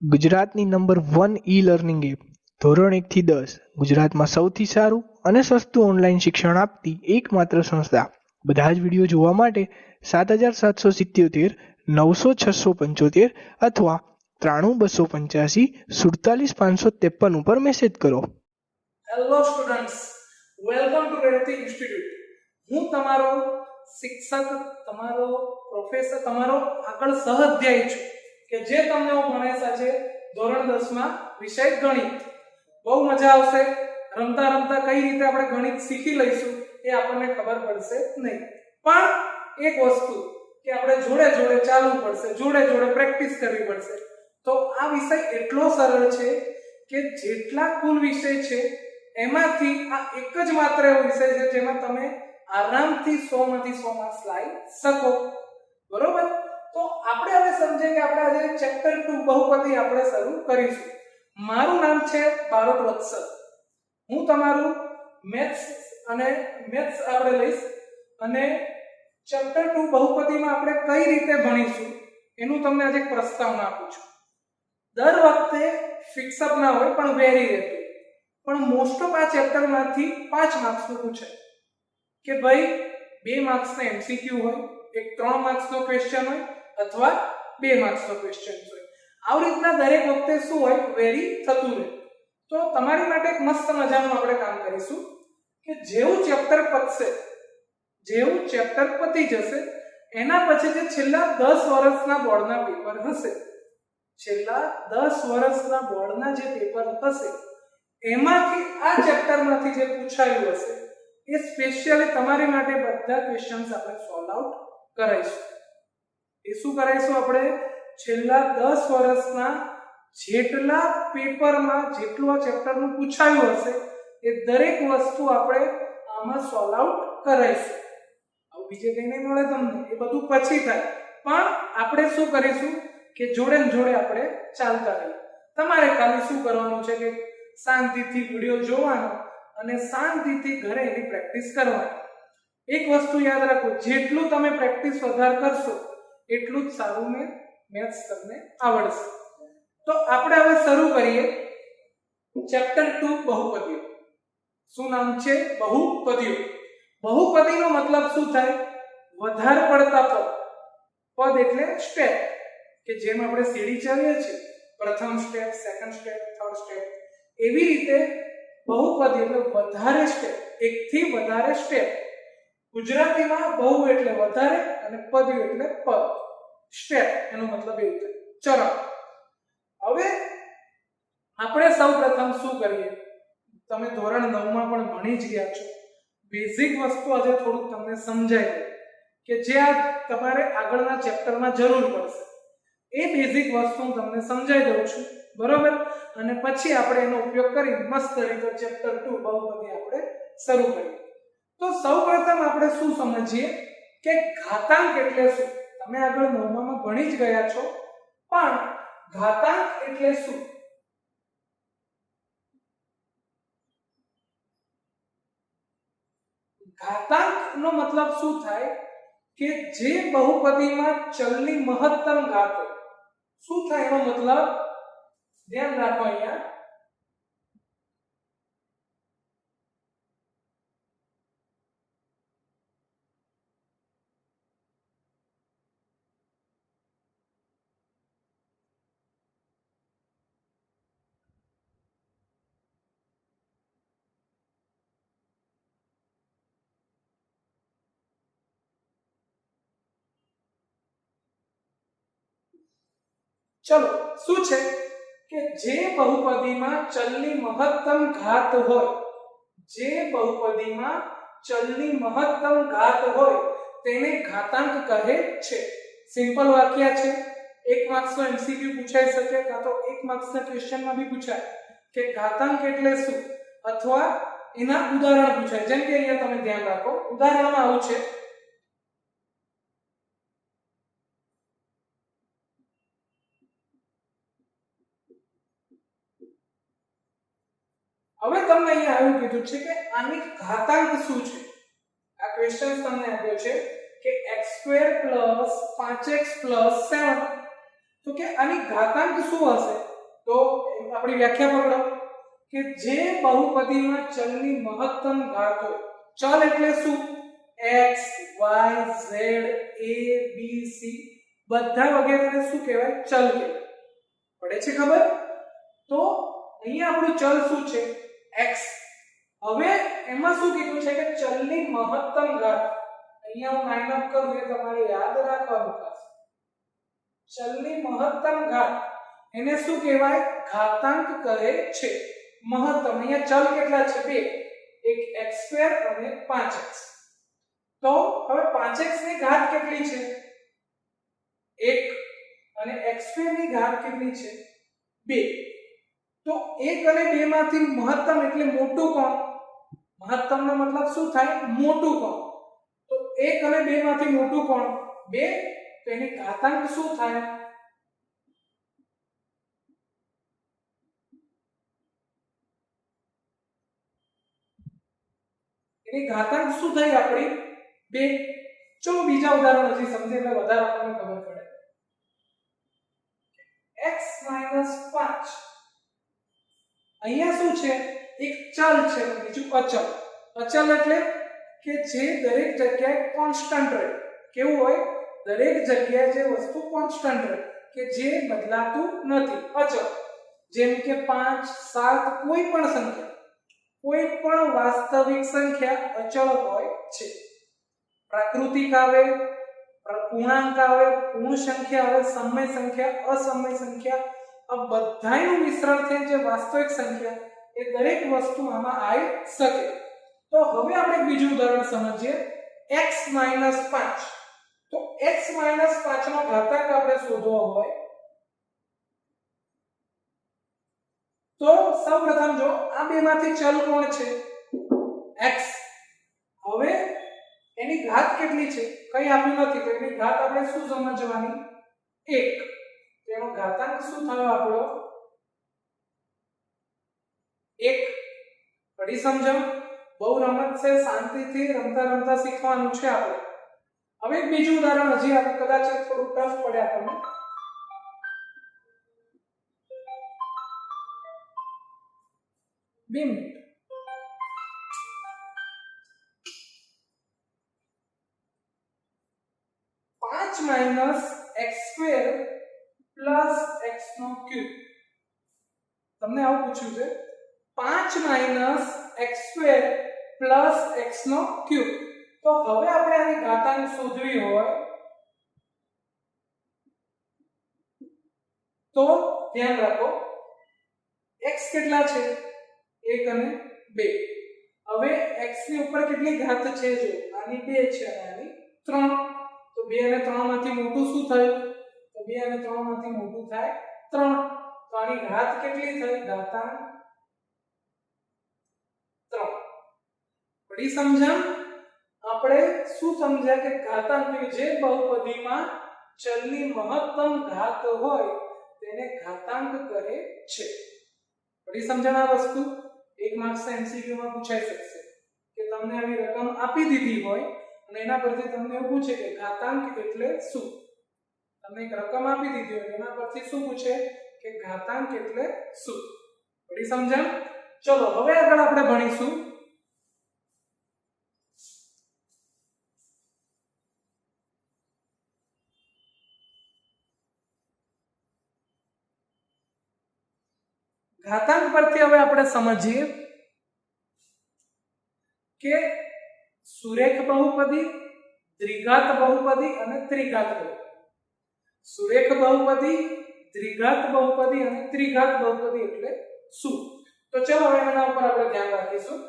ગુજરાતની number 1 ઈ-લર્નિંગ app ધોરણ 1 થી 10 ગુજરાતમાં સૌથી સારું અને સસ્તું ઓનલાઈન શિક્ષણ આપતી એકમાત્ર સંસ્થા. બધા જ વિડીયો જોવા માટે 7777 900 675 અથવા 93285 47553 ઉપર મેસેજ કરો. Hello students, welcome to Revati institute. હું તમારો શિક્ષક, તમારો પ્રોફેસર, તમારો આગળ સહઅધ્યાયી છું કે જે તમને હું ભણાવીશ આજે ધોરણ 10 માં વિષય ગણિત. બહુ મજા આવશે. રમતા રમતા કઈ રીતે આપણે ગણિત શીખી લઈશું એ આપણને ખબર પડશે નહીં. પણ એક વસ્તુ કે આપણે જોડે જોડે ચાલવું પડશે, જોડે જોડે પ્રેક્ટિસ કરવી પડશે. તો આ વિષય એટલો સરળ છે કે જેટલા કુલ વિષય છે એમાંથી આ એક જ માત્ર એવો વિષય છે જેમાં તમે આરામથી 100 માંથી 100 માર્ક્સ લાવી શકો. બરોબર? તો આપણે હવે સમજીએ કે આપણે આજે ચેપ્ટર 2 બહુપદી આપણે શરૂ કરીશું. મારું નામ છે બારોટ વત્સલ. હું તમારું મેથ્સ આપણે લઈશ અને ચેપ્ટર 2 બહુપદીમાં આપણે કઈ રીતે ભણીશું એનું તમને આજે એક પ્રસ્તાવના આપું છું. દર વખતે ફિક્સ અપ ના હોય પણ વેરી રહેતું, પણ મોસ્ટ ઓફ આ ચેપ્ટર માંથી 5 માર્ક્સ નું પૂછાય કે ભાઈ 2 માર્ક્સ નો એમસીક્યુ હોય, એક 3 માર્ક્સ નો ક્વેશ્ચન હોય અથવા 2 માર્ક્સ નો ક્વેશ્ચન હોય. આવી રીતના દરેક વખતે શું હોય, વેરી થતું રહે. તો તમારી માટે એક મસ્ત મજાનું આપણે કામ કરીશું કે જેવું ચેપ્ટર પતશે, જેવું ચેપ્ટર પતી જશે એના પછી જે છેલ્લા 10 વર્ષના બોર્ડના પેપર હશે, છેલ્લા 10 વર્ષના બોર્ડના જે પેપર હશે એમાંથી આ ચેપ્ટરમાંથી જે પૂછાયું હશે એ સ્પેશિયલી તમારી માટે બધા ક્વેશ્ચન્સ આપણે સોલ્વ આઉટ કરાઈશું. એ શું કરાઈશું? આપણે છેલ્લા 10 વર્ષના જેટલા પેપરમાં જેટલું આ ચેપ્ટરનું પૂછાયું હશે એ દરેક વસ્તુ આપણે આમાં સોલ્વ આઉટ કરાઈશું. આવું બીજે કંઈ નહીં મળે તમને, એ બધું પછી થાય. પણ આપણે શું કરીશું કે જોડે ને જોડે આપણે ચાલતા રહીએ. તમારે ખાલી શું કરવાનું છે કે શાંતિથી વિડીયો જોવાનો અને શાંતિથી ઘરે એની પ્રેક્ટિસ કરવાની. એક વસ્તુ યાદ રાખો, જેટલું તમે પ્રેક્ટિસ વધારે કરશો એટલું જ સારું મેથ્સ તમને આવડશે. તો આપણે હવે શરૂ કરીએ ચેપ્ટર 2 બહુપદીઓ. શું નામ છે? બહુપદીઓ. બહુપદીનો મતલબ શું થાય? વધારે પડતા પદ. પદ એટલે સ્ટેપ, કે જેમ આપણે સીડી ચાલીએ છીએ, પ્રથમ step, second step, third step, એવી રીતે બહુપદી એટલે વધારે સ્ટેપ, એકથી વધારે સ્ટેપ. ગુજરાતીમાં બહુ એટલે વધારે અને પદીઓ એટલે પદ. સ્ટેપ એનો મતલબ એવું થાય, ચરણ. હવે આપણે સૌપ્રથમ શું કરીએ, તમે ધોરણ 9 માં પણ ભણી જ ગયા છો, બેઝિક વસ્તુ આજે થોડુંક તમને સમજાય કે જે આ તમારે આગળના ચેપ્ટરમાં જરૂર પડશે. એ બેઝિક વસ્તુ હું તમને સમજાઈ દઉં છું, બરોબર? અને પછી આપણે એનો ઉપયોગ કરી મસ્ત રીતે ચેપ્ટર 2 બહુપદી આપણે શરૂ કરીએ. તો સૌપ્રથમ આપણે શું સમજીએ કે ઘાતાંક એટલે શું. તમે આગળ 9મા માં ભણી જ ગયા છો, પણ ઘાતાંક એટલે શું? ઘાતાંક નો મતલબ શું થાય કે જે બહુપદીમાં ચલની મહત્તમ ઘાત હોય. શું થાય એનો મતલબ? ધ્યાન રાખો અહીંયા. ચલો, શું છે કે જે બહુપદીમાં ચલની મહત્તમ ઘાત હોય, જે બહુપદીમાં ચલની મહત્તમ ઘાત હોય તેને ઘાતાંક કહે છે. સિમ્પલ વાક્ય છે. 1 માર્ક્સ નો એમસીક્યુ પૂછાઈ શકે, કાં તો 1 માર્ક્સ ના ક્વેશ્ચનમાં બી પૂછાય કે ઘાતાંક એટલે શું, અથવા એના ઉદાહરણ પૂછાય. જેમ કે અહીંયા તમે ધ્યાન રાખો, ઉદાહરણમાં આવું છે, હવે તમને અહીંયા આવ્યું કીધું છે કે આની ઘાતાંક શું છે. આ ક્વેશ્ચન તમને આપ્યો છે કે x² + 5x + 7, તો કે આની ઘાતાંક શું હશે? તો આપણી વ્યાખ્યા પકડો કે જે બહુપદીમાં ચલની મહત્તમ ઘાત હોય, ચલ એટલે શું? x y z a b c બધા વગેરેને શું કહેવાય? ચલ કહેવાય. પડે છે ખબર? તો અહીંયા આપણું ચલ શું છે? x. હવે એમાં શું કીધું છે કે ચલની મહત્તમ ઘાત. અહીંયા હું લાઈન અપ કરું એ તમારે યાદ રાખવાનું ખાસ. ચલની મહત્તમ ઘાત એને શું કહેવાય? ઘાતાંક કહે છે. મહત્તમ અહીંયા ચલ કેટલા છે? બે, એક x2 અને 5x. તો હવે 5x ની ઘાત કેટલી છે? 1 અને x2 ની ઘાત કેટલી છે? 2. તો 1 અને 2 માંથી મહત્તમ એટલે મોટું કોણ? મહત્તમનો મતલબ શું થાય? મોટું કોણ? તો 1 અને 2 માંથી મોટું કોણ? 2. તો એની ઘાતાંક શું થાય? એની ઘાતાંક શું થઈ આપણી? 2. ચલો બીજા ઉદાહરણ હજી સમજે એટલે વધારે આપણને ખબર પડે. x 5. અહીંયા શું છે? એક ચલ છે, બીજું અચલ. અચલ એટલે કે જે દરેક જગ્યાએ કોન્સ્ટન્ટ રહે. કેવું હોય? દરેક જગ્યાએ જે વસ્તુ કોન્સ્ટન્ટ રહે, કે જે બદલાતું નથી, અચલ. જેમ કે 5 7 કોઈ પણ સંખ્યા, કોઈ પણ વાસ્તવિક સંખ્યા અચળ હોય છે. પ્રાકૃતિક આવે, પૂર્ણાંક આવે, પૂર્ણ સંખ્યા આવે, સમય સંખ્યા, અસમય સંખ્યા, આ બધાનું મિશ્રણ થઈને જે વાસ્તવિક સંખ્યા, એ દરેક વસ્તુ આમાં આવી શકે. તો હવે આપણે બીજું ઉદાહરણ સમજીએ. x 5. તો x 5 નો ઘાતાંક આપણે શોધવો હોય તો સૌપ્રથમ જો આ બેમાંથી ચલ કોણ છે? x. હવે એની ઘાત કેટલી છે? કઈ આપ્યું નથી, તો એની ઘાત આપણે શું સમજવાની? 1. તેનો ઘાતાંક શું થયો આપણો? 1. પડી સમજો? બહુ રમત છે, શાંતિથી રમતા રમતા શીખવાનું છે આપણે. હવે એક બીજું ઉદાહરણ હજી આપણે કદાચ થોડું ટફ પડે આપણને. બે મિનિટ. x2 પ્લસ x નો ક્યુબ. તમને આવું પૂછ્યું છે 5 x2 પ્લસ x નો ક્યુબ. તો હવે આપણે આની ઘાતાંક શોધવી હોય તો ધ્યાન રાખો x કેટલા છે? 1 અને 2. હવે x ની ઉપર કેટલી ઘાત છે? જો આની 2 છે અને આની 3. તો 2 અને 3 માંથી મોટું શું થયું? તો 2 અને 3 માંથી મોટું થાય 3. તો આની ઘાત કેટલી થઈ? ઘાતાંક 3. પડી સમજણ? આપણે શું સમજ્યા કે ઘાતાંક જે બહુપદીમાં ચલની મહત્તમ ઘાત હોય તેને ઘાતાંક કહે છે. પડી સમજણ આ વસ્તુ? એક માર્ક્સ એમસીક્યુ માં પૂછાઈ શકશે કે તમને આવી રકમ આપી દીધી હોય અને એના પરથી તમને એવું પૂછે કે ઘાતાંક એટલે શું? તમને એક રકમ આપી દીધી હોય એના પરથી શું પૂછે કે ઘાતાંક એટલે શું? પડી સમજણ? ચલો હવે આગળ આપણે ભણીશું ઘાતાંક પરથી. હવે આપણે સમજીએ કે સુરેખ બહુપદી, દ્વિઘાત બહુપદી અને ત્રિઘાત બહુપદી. સુરેખ બહુપદી, દ્વિઘાત બહુપદી અને ત્રિઘાત બહુપદી એટલે શું? તો ચલો હવે એના ઉપર આપણે ધ્યાન રાખીશું.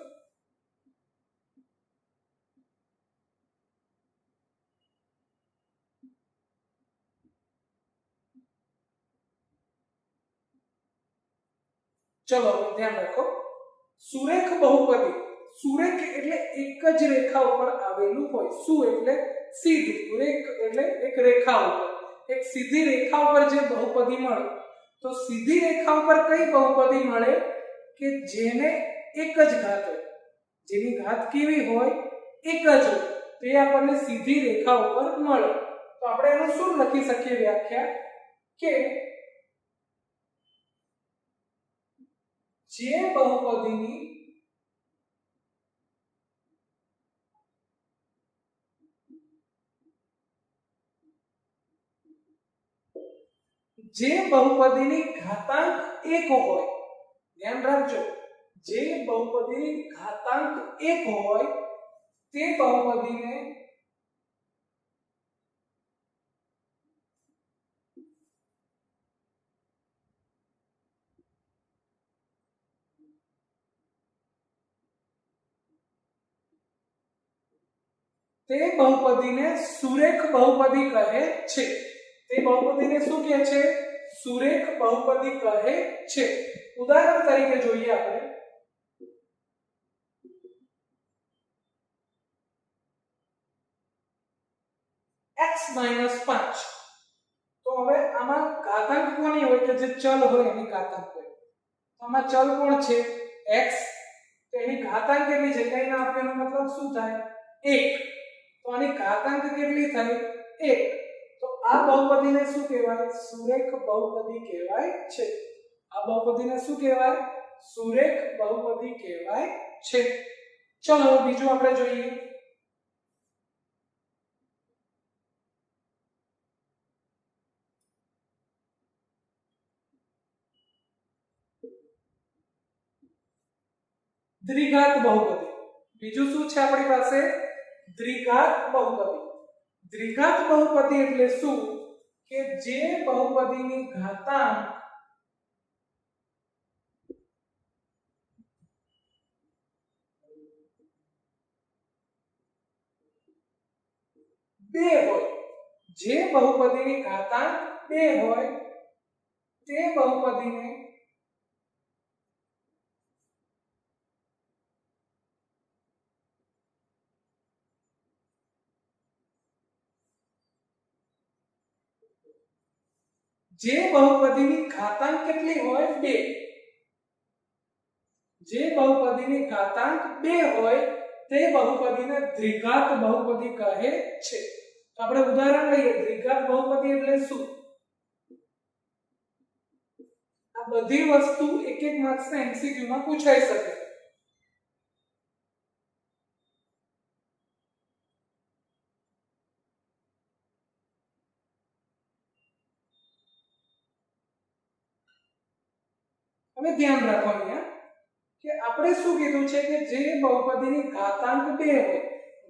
ચલો ધ્યાન રાખો. સુરેખ બહુપદી. સુરેખ એટલે એક જ રેખા ઉપર આવેલું હોય. સુ એટલે સીધું, રેખ એટલે એક રેખા ઉપર, એક સીધી રેખા ઉપર જે બહુપદી મળે. તો સીધી રેખા ઉપર કઈ બહુપદી મળે કે જેને એક જ ઘાત હોય, જેની ઘાત કેવી હોય? એક જ હોય. તો એ આપણને સીધી રેખા ઉપર મળે. તો આપણે એનું શું લખી શકીએ વ્યાખ્યા કે જે બહુપદીની ઘાતાંક 1 હોય, ધ્યાન રાખજો, જે બહુપદીની ઘાતાંક 1 હોય તે બહુપદીને સુરેખ બહુપદી કહે છે. તે બહુપદીને શું કહે છે? સુરેખ બહુપદી કહે છે. ઉદાહરણ તરીકે જોઈએ આપણે x - 5. તો હવે આમાં ઘાતાંક કોની હોય કે જે ચલ હોય એની ઘાતાંક હોય. તો આમાં ચલ કોણ છે? x. તો એની ઘાતાંક કેટલી છે? કઈ ના આપેનો મતલબ શું થાય? 1. તો આની ઘાતાંક કેટલી થાય? 1. તો આ બહુપદીને શું કહેવાય? સુરેખ બહુપદી કહેવાય છે. આ બહુપદીને શું કહેવાય? સુરેખ બહુપદી કહેવાય છે. ચલો બીજું આપણે જોઈએ. દ્વિઘાત બહુપદી. બીજું શું છે આપણી પાસે? દ્વિઘાત બહુપદી. દ્વિઘાત બહુપદી એટલે શું? કે જે બહુપદીની ઘાતાંક બે હોય, જે બહુપદીની ઘાતાંક 2 હોય તે બહુપદીને જે બહુપદીની ઘાતાંક કેટલી હોય? 2. જે બહુપદીની ઘાતાંક 2 હોય તે બહુપદીને દ્વિઘાત બહુપદી કહે છે. તો આપણે ઉદાહરણ લઈએ. દ્વિઘાત બહુપદી એટલે શું? આ બધી વસ્તુ એક એક માર્ક્સના એમસીક્યુ માં પૂછાઈ શકે. હવે ધ્યાન રાખવાનું કે આપણે શું કીધું છે કે જે બહુપદીની ઘાતાંક 2 હોય.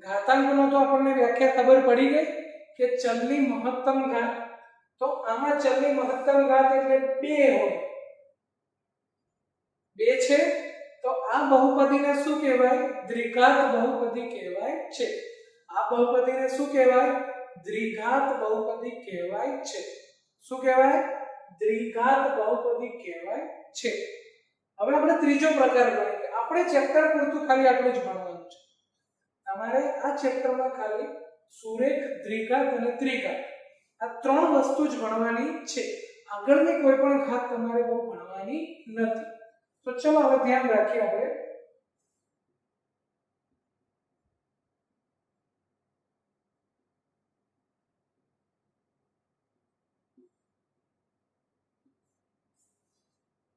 ઘાતાંકનો તો આપણને વ્યાખ્યા ખબર પડી ગઈ કે ચલની મહત્તમ ઘાત. તો આમાં ચલની મહત્તમ ઘાત એટલે 2 હોય. 2 છે તો આ બહુપદીને શું કહેવાય? દ્વિઘાત બહુપદી કહેવાય છે. આ બહુપદીને શું કહેવાય? દ્વિઘાત બહુપદી કહેવાય છે. શું કહેવાય? દ્વિઘાત બહુપદી કહેવાય છે. હવે આપણે ત્રીજો પ્રકાર ગણીએ. આપણે ચેપ્ટર પૂરતું ખાલી આટલું જ ભણવાનું છે. તમારે આ ચેપ્ટરમાં ખાલી સુરેખ, દ્વિઘાત અને ત્રિઘાત આ 3 વસ્તુ જ ભણવાની છે. આગળની કોઈ પણ ઘાત તમારે બહુ ભણવાની નથી. તો ચલો હવે ધ્યાન રાખીએ આપણે.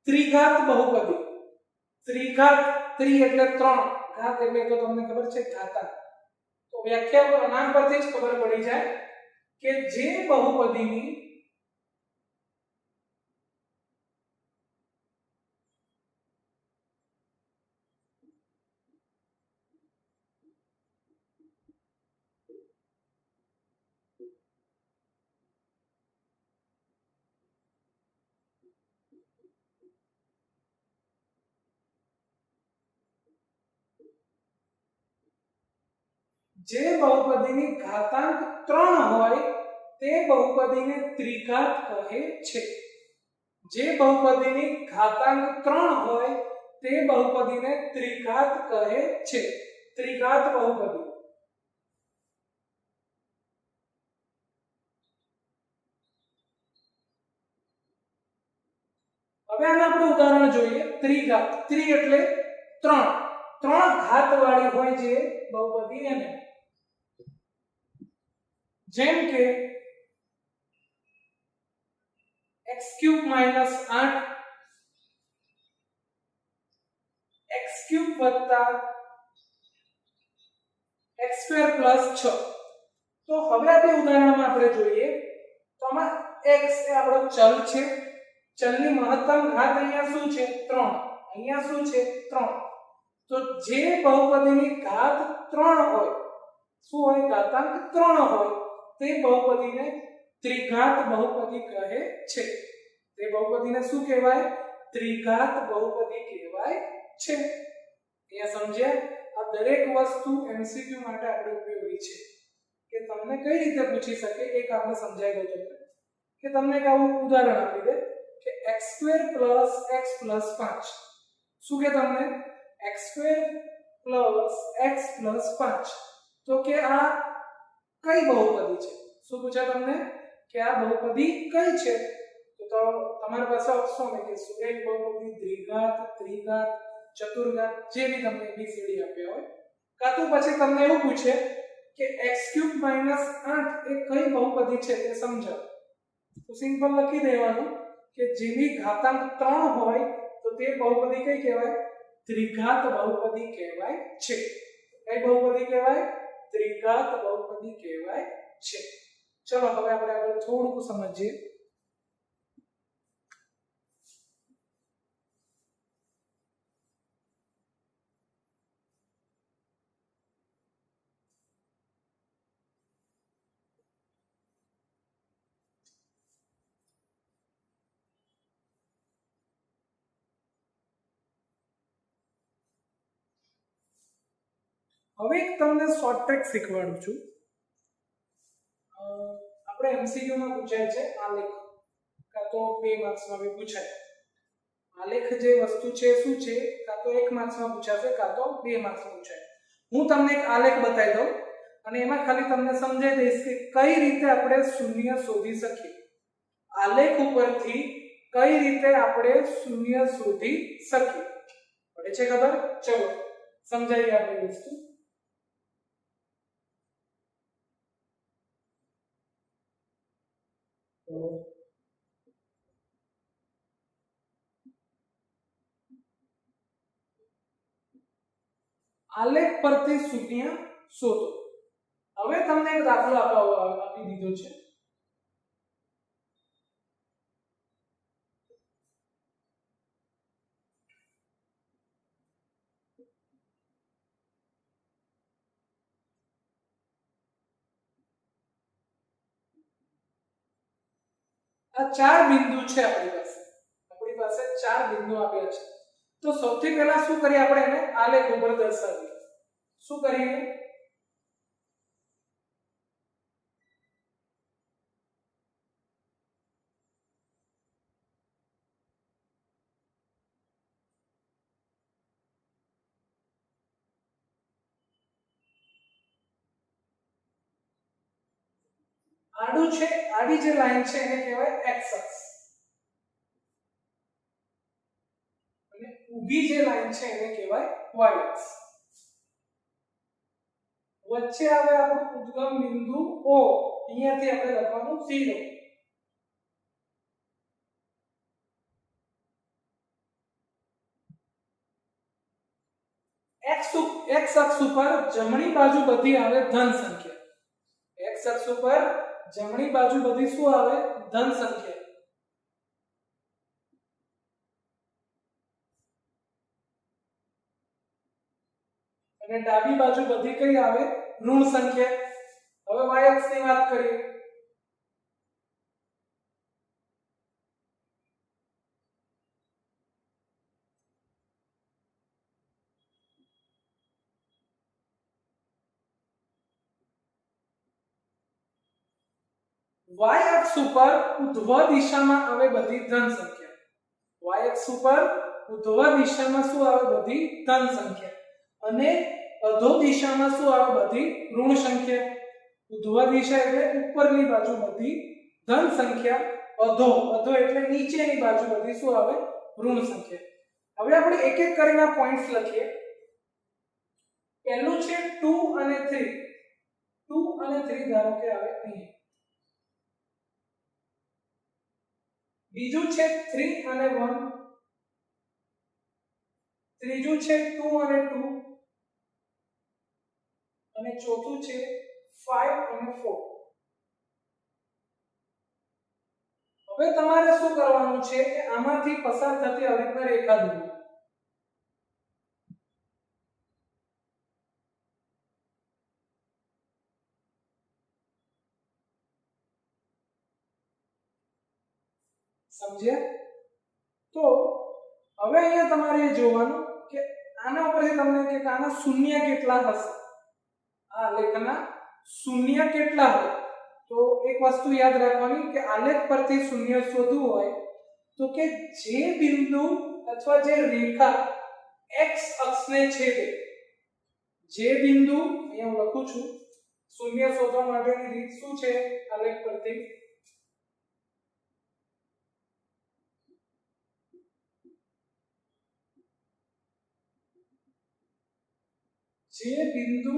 ત્રિઘાત બહુપદી. ત્રિઘાત, ત્રિ એટલે 3, ઘાત એટલે તો તમને ખબર છે ઘાતાંક. તો વ્યાખ્યા નામ પરથી જ ખબર પડી જાય કે જે બહુપદીની ઘાતાંક 3 હોય તે બહુપદીને ત્રિઘાત કહે છે. જે બહુપદીની ઘાતાંક 3 હોય તે બહુપદીને ત્રિઘાત કહે છે. ત્રિઘાત બહુપદી. હવે આને આપણે ઉદાહરણ જોઈએ. ત્રિઘાત, ત્રિ એટલે 3, 3 ઘાત વાળી હોય જે બહુપદી એને. જેમ કે x³ - 8 x³ વત્તા x² પ્લસ 6. તો હવે આ બે ઉદાહરણમાં આપણે જોઈએ તો આમાં x એ આપણો ચલ છે, ચલની મહત્તમ ઘાત અહીંયા શું છે 3, અહીંયા શું છે 3. તો જે બહુપદીની ઘાત 3 હોય, શું હોય ઘાતાંક 3 હોય, તે બહુપદીને ત્રિઘાત બહુપદી કહે છે. તે બહુપદીને શું કહેવાય? ત્રિઘાત બહુપદી કહેવાય છે. અહીંયા સમજ્યા? આ દરેક વસ્તુ એમસીક્યુ માટે આપણે ઉપયોગી છે કે તમને કઈ રીતે પૂછી શકે. એક આપણે સમજાઈ દઉં તમને કે તમને એક આવું ઉદાહરણ આપી દે કે x² + x + 5. શું કે તમને x² + x + 5. તો કે આ કઈ બહુપદી છે? શું પૂછ્યા તમને કે આ બહુપદી કઈ છે? તો તમારી પાસે ઓપ્શન છે કે સુરેખ બહુપદી, દ્વિઘાત, ત્રિઘાત, ચતુર્ઘાત, જે બી તમને ABCD આપ્યા હોય. કાં તો પછી તમને એવું પૂછે કે x³ - 8 એ કઈ બહુપદી છે તે સમજાવો. તો સિમ્પલ લખી દેવાનું કે જેની ઘાતાંક 3 હોય તો તે બહુપદી કઈ કહેવાય? ત્રિઘાત બહુપદી કહેવાય છે. કઈ બહુપદી કહેવાય? ત્રિઘાત બહુપદી કહેવાય છે. ચલો હવે આપણે આગળ થોડું સમજીએ. હવે તમને શોર્ટ ટ્રિક શીખવાડું છું. આપણે એમસીક્યુ માં પૂછાય છે આલેખ, કાં તો 2 માર્ક્સમાં બી પૂછાય. આલેખ જે વસ્તુ છે શું છે? કાં તો 1 માર્ક્સમાં પૂછાશે, કાં તો 2 માર્ક્સમાં પૂછાય. હું તમને એક આલેખ બતાવી દઉં અને એમાં ખાલી તમને સમજાઈ દઈશ કે કઈ રીતે આપણે શૂન્ય શોધી શકીએ. આલેખ ઉપરથી કઈ રીતે આપણે શૂન્ય શોધી શકીએ પડે છે ખબર? ચલો સમજાવીએ આપણે વસ્તુ. આલેખ પરથી શૂન્ય શોધો. હવે તમને એક દાખલો આપી દીધો છે. આ 4 બિંદુ છે આપણી પાસે 4 બિંદુ આપ્યા છે. તો સૌથી પહેલા શું કરીએ? આપણે એને આલેખ ઉપર દર્શાવીએ. શું કરીએ? આડું છે, આડી જે લાઈન છે એને કહેવાય x અક્ષ, અને ઊભી જે લાઈન છે એને કહેવાય y અક્ષ. વચ્ચે આવે આપણું ઉદ્ગમ બિંદુ O. અહીંયાથી આપણે લખવાનું 0. x અક્ષ ઉપર જમણી બાજુ બધી આવે ધન સંખ્યા. x અક્ષ ઉપર જમણી બાજુ બધી શું આવે? ધન સંખ્યા. અને ડાબી બાજુ બધી કઈ આવે? ઋણ સંખ્યા. હવે y અક્ષ ની વાત કરીએ. y અક્ષ ઉપર ઉધ્વ દિશામાં આવે બધી ધન સંખ્યા. y અક્ષ ઉપર ઉધ્વ દિશામાં શું આવે? બધી ધન સંખ્યા. અને અધો દિશામાં શું આવે? બધી ઋણ સંખ્યા. ઉધ્વ દિશા એટલે ઉપરની બાજુ બધી ધન સંખ્યા, અધો એટલે નીચેની બાજુ બધી શું આવે? ઋણ સંખ્યા. હવે આપણે એક એક કરીને પોઈન્ટ્સ લખીએ. પહેલું છે 2 અને 3. 2 અને 3 ધારો કે આવે અહીં. બીજું છે 3 અને 1. ત્રીજું છે 2 અને 2 અને ચોથું છે 5 અને 4. હવે તમારે શું કરવાનું છે કે આમાંથી પસાર થતી આવી રીતના રેખા દોરવાની. સમજ્યા? તો હવે અહીંયા તમારે જોવાનું કે આના ઉપરથી તમને કે આના શૂન્ય કેટલા હશે, આ આલેખના શૂન્ય કેટલા હોય. તો એક વસ્તુ યાદ રાખવાની કે આલેખ પરથી શૂન્ય શોધવું હોય તો કે જે બિંદુ અથવા જે રેખા x અક્ષને છેદે, જે બિંદુ અહીંયા હું લખું છું, શૂન્ય શોધવા માટેની રીત શું છે આલેખ પરથી, જે બિંદુ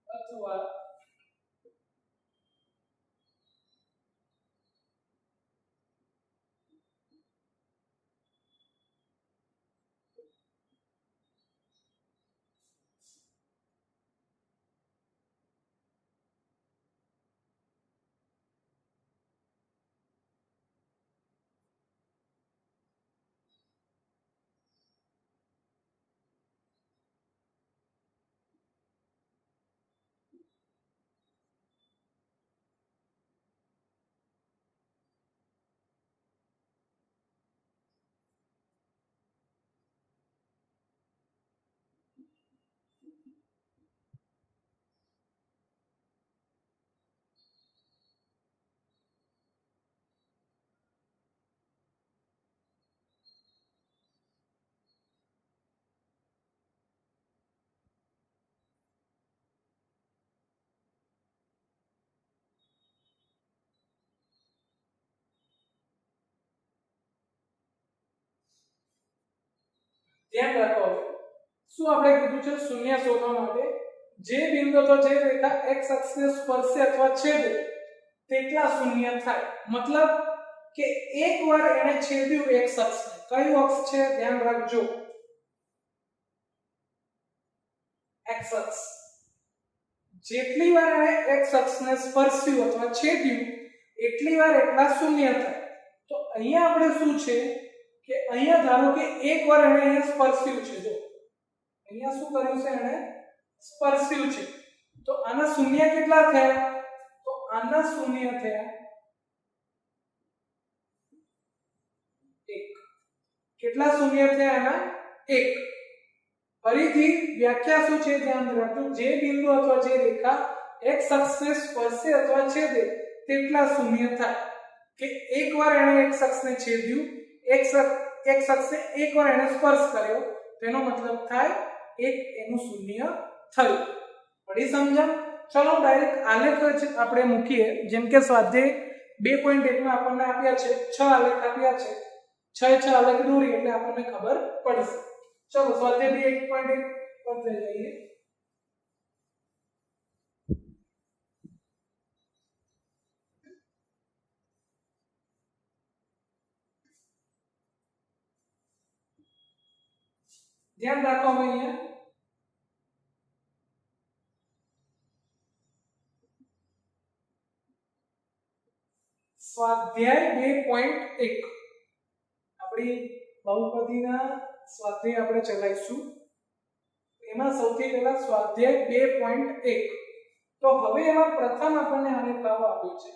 અથવા ધ્યાન રાખો. શું આપણે કીધું છે શૂન્ય શોધવા માટે જે બિંદુ અથવા જે રેખા x અક્ષને સ્પર્શે અથવા છેદે તેટલા શૂન્ય થાય. મતલબ કે એકવાર એને છેદ્યું x અક્ષને, કયું અક્ષ છે ધ્યાન રાખજો, x અક્ષ. જેટલી વાર એને x અક્ષને સ્પર્શ્યું અથવા છેદ્યું એટલી વાર એટલા શૂન્ય થાય. તો અહીંયા આપણે શું છે કે અહીંયા ધારો કે એકવાર એને અહીંયા સ્પર્શ્યું છે, જો અહીંયા શું કર્યું છે, એને સ્પર્શ્યું છે, તો આના શૂન્ય કેટલા થયા, તો આના શૂન્ય થયા 1. કેટલા શૂન્ય થયા આના 1. ફરીથી વ્યાખ્યા શું છે ધ્યાન રાખજો, જે બિંદુ અથવા જે રેખા x અક્ષને સ્પર્શે અથવા છેદે તેટલા શૂન્ય થાય. કે એકવાર એને x અક્ષને છેદ્યું, x અક્ષને એકવાર એને સ્પર્શ કર્યો, તેનો મતલબ થાય એક એનું શૂન્ય થયું. પડી સમજણ? ચલો ડાયરેક્ટ આલેખ આપણે મૂકીએ. જેમ કે સ્વાધ્યાય 2.1 માં આપણને આપ્યા છે 6 આલેખ આપ્યા છે, 6 આલેખ દોરી એટલે આપણને ખબર પડશે. ચલો સ્વાધ્યાય 2.1 પર જઈએ. ધ્યાન રાખો અહીંયા સ્વાધ્યાય 2.1 આપણી બહુપદીના સ્વાધ્યાય આપણે ચલાવીશું. એમાં સૌથી પહેલા સ્વાધ્યાય 2.1. તો હવે એમાં પ્રથમ આપણને આલેખ આપ્યો છે.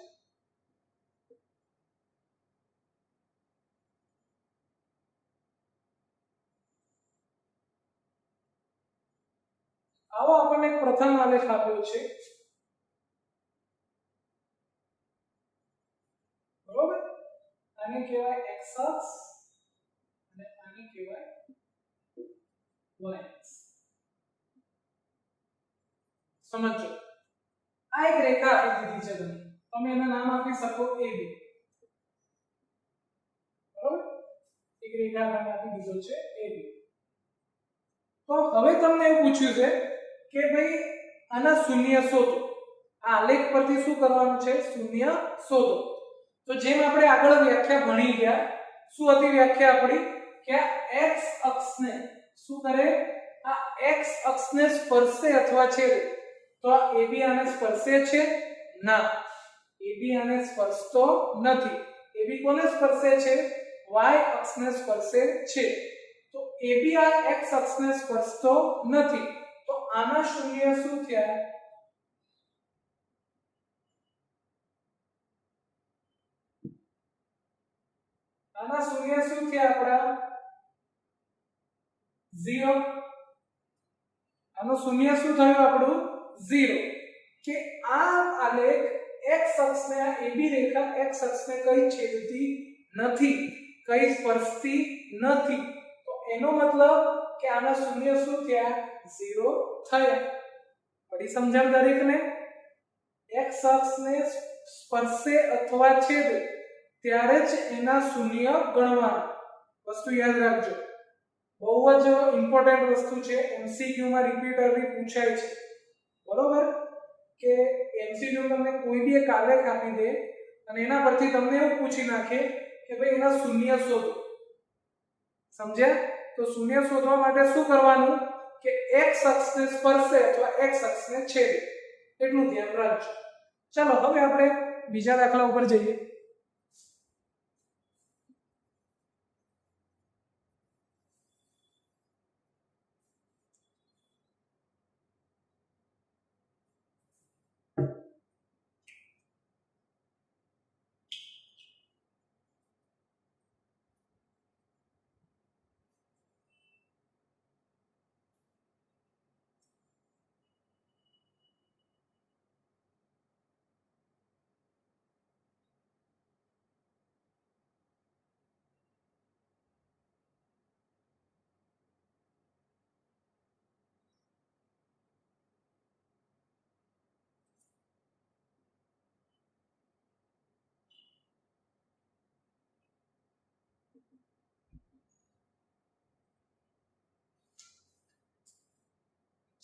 આવો આપણને પ્રથમ આલેખ આપ્યો છે, બરોબર. આને કહેવાય x અક્ષ અને આને કહેવાય y અક્ષ. સમજો, આ એક રેખા આપી દીધી છે, તમે એનું નામ આપી શકો AB, બરોબર. એક રેખા તમે આપી દીધો છે AB. તો હવે તમને એવું પૂછ્યું છે કે ભાઈ આના શૂન્ય શોધો. આ આલેખ પરથી શું કરવાનું છે, શૂન્ય શોધો. તો જેમ આપણે આગળ વ્યાખ્યા ભણી ગયા, શું હતી વ્યાખ્યા આપણી કે x અક્ષને શું કરે? આ x અક્ષને સ્પર્શે અથવા છેદે. તો આ AB આને સ્પર્શે છે? ના, AB આને સ્પર્શતો નથી. AB કોને સ્પર્શે છે? y અક્ષને સ્પર્શે છે. તો AB આ x અક્ષને સ્પર્શતો નથી. તો આના શૂન્ય શું થયા? આના શૂન્ય શું થયા આપડા? 0. આનું શૂન્ય શું થયું આપણું? 0. કે આ આલેખ x અક્ષને આ AB રેખા x અક્ષને કઈ છેદતી નથી, કઈ સ્પર્શતી નથી. તો એનો મતલબ કે આના શૂન્ય શું થયા? 0 થયા. પડી સમજણ દરેકને? x અક્ષને સ્પર્શે અથવા છેદે ત્યારે જ એના શૂન્ય ગણવાના. વસ્તુ યાદ રાખજો, બહુ જ ઇમ્પોર્ટન્ટ વસ્તુ છે. એમસીક્યુ માં રિપીટરલી પૂછાય છે. બરોબર? કે એમસીક્યુ તમને કોઈ બી એક આલેખ આપી દે અને એના પરથી તમને એવું પૂછી નાખે કે ભાઈ એના શૂન્ય શોધો. સમજ્યા? તો શૂન્ય શોધવા માટે શું કરવાનું? કે x અક્ષને સ્પર્શે અથવા x અક્ષને છેદે. એટલું ધ્યાન રાખજો. ચાલો હવે આપણે બીજા દાખલા ઉપર જઈએ.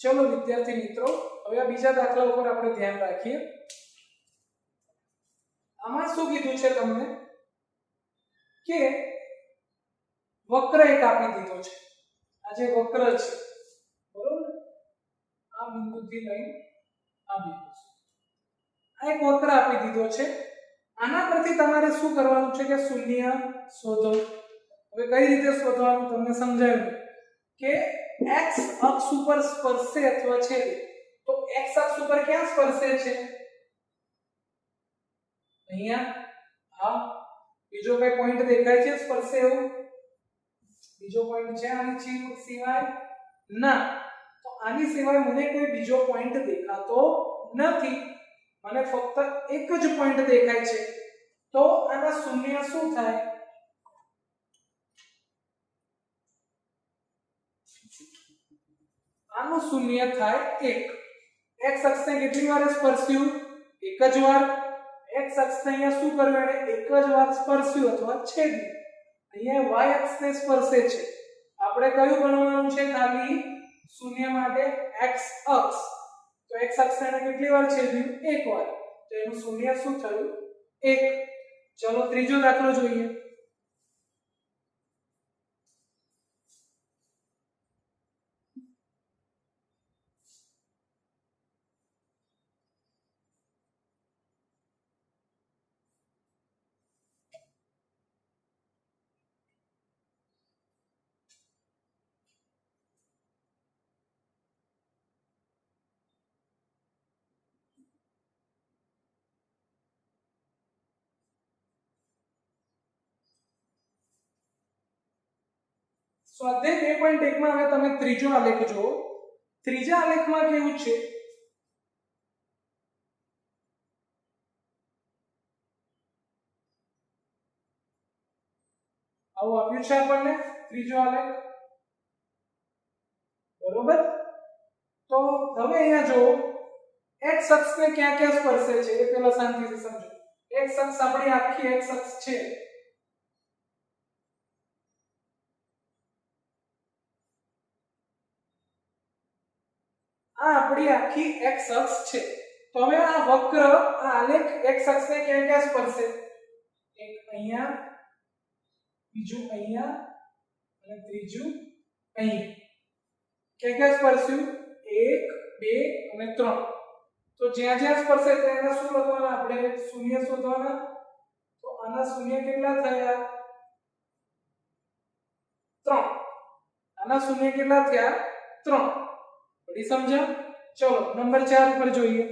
ચલો વિદ્યાર્થી મિત્રો, હવે આ બીજા દાખલા ઉપર આપણે ધ્યાન રાખીએ. આમાં શું કીધું છે તમને? કે વક્ર એક આપી દીધો છે. આ જે વક્ર છે, બરોબર, આ બિંદુથી લઈ આ બિંદુ આ એક વક્ર આપી દીધો છે. આના પરથી તમારે શું કરવાનું છે? કે શૂન્ય શોધો. હવે કઈ રીતે શોધવાનું તમને સમજાવ્યું કે x અક્ષ ઉપર સ્પર્શે અથવા છેદે. તો x અક્ષ ઉપર ક્યાં સ્પર્શે છે? અહીંયા. હા, બીજો કઈ પોઈન્ટ દેખાય છે સ્પર્શે એવું? બીજો પોઈન્ટ છે આની સિવાય? ના. તો આની સિવાય મને કોઈ બીજો પોઈન્ટ દેખાતો નથી. મને ફક્ત એક જ પોઈન્ટ દેખાય છે. તો આના શૂન્ય શું થાય? આનું શૂન્ય થાય 1. x અક્ષને કેટલી વાર સ્પર્શ્યું? એક જ વાર. x અક્ષને અહીંયા શું કર્યું? એને એક જ વાર સ્પર્શ્યું અથવા છેદ્યું. અહીંયા y અક્ષને સ્પર્શે છે. આપણે કયું ગણવાનું છે? ખાલી શૂન્ય માટે x અક્ષ. તો x અક્ષને એને કેટલી વાર છેદ્યું? એક વાર. તો એનું શૂન્ય શું થયું? 1. ચલો ત્રીજો દાખલો જોઈએ. સ્વાધ્યાય 2.1 માં હવે તમે ત્રીજો આલેખ જુઓ. ત્રીજા આલેખમાં કેવું છે? આવું આપ્યું છે આપણને ત્રીજો આલેખ, બરોબર? તો હવે અહીંયા જો x અક્ષને ક્યાં ક્યાં સ્પર્શે છે એ પહેલા શાંતિથી સમજો. x અક્ષ આપણી આખી x અક્ષ છે. આ આપણી આખી x અક્ષ છે. તો હવે આ વક્ર, આ આલેખ x અક્ષને ક્યાં ક્યાં સ્પર્શે? એક અહીંયા, બીજું અહીંયા અને ત્રીજું અહીં. ક્યાં ક્યાં સ્પર્શ્યું? 1 2 અને 3. તો જ્યાં જ્યાં સ્પર્શે ત્યાં શું લખવાના આપણે? શૂન્ય શોધવાના. તો આના શૂન્ય કેટલા થયા? 3. આના શૂન્ય કેટલા થયા? 3. બધી સમજ્યા? ચલો નંબર 4 ઉપર જોઈએ.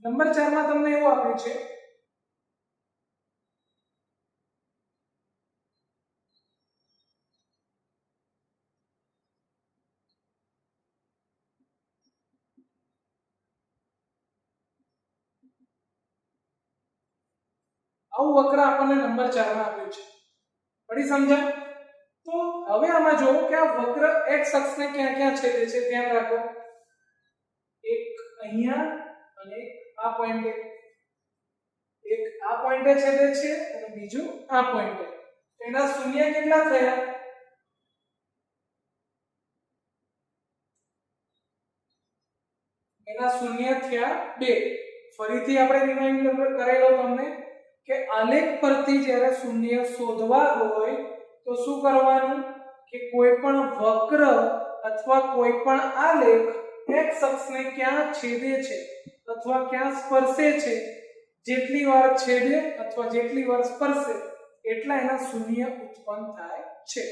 નંબર 4 માં તમને એવું આપ્યું છે આવું વક્ર આપણને નંબર 4 માં આપ્યું છે. બધી સમજ્યા? તો હવે આમાં જો કે આ વક્ર x અક્ષને ક્યાં ક્યાં છેદે છે ધ્યાન રાખો. એક અહીંયા અને આ પોઈન્ટે, એક આ પોઈન્ટે છેદે છે અને બીજું આ પોઈન્ટે. એના શૂન્ય કેટલા થયા? એના શૂન્ય થયા 2. ફરીથી આપણે રિમાઇન્ડર કરેલો તમને કે આલેખ પરથી જ્યારે શૂન્ય શોધવા હોય તો શું કરવાનું કે કોઈ પણ વક્ર અથવા કોઈ પણ આલેખ x અક્ષને ક્યાં છેદે છે અથવા ક્યાં સ્પર્શે છે, જેટલી વાર છેદે અથવા જેટલી વાર સ્પર્શે એટલા એના શૂન્ય ઉત્પન્ન થાય છે.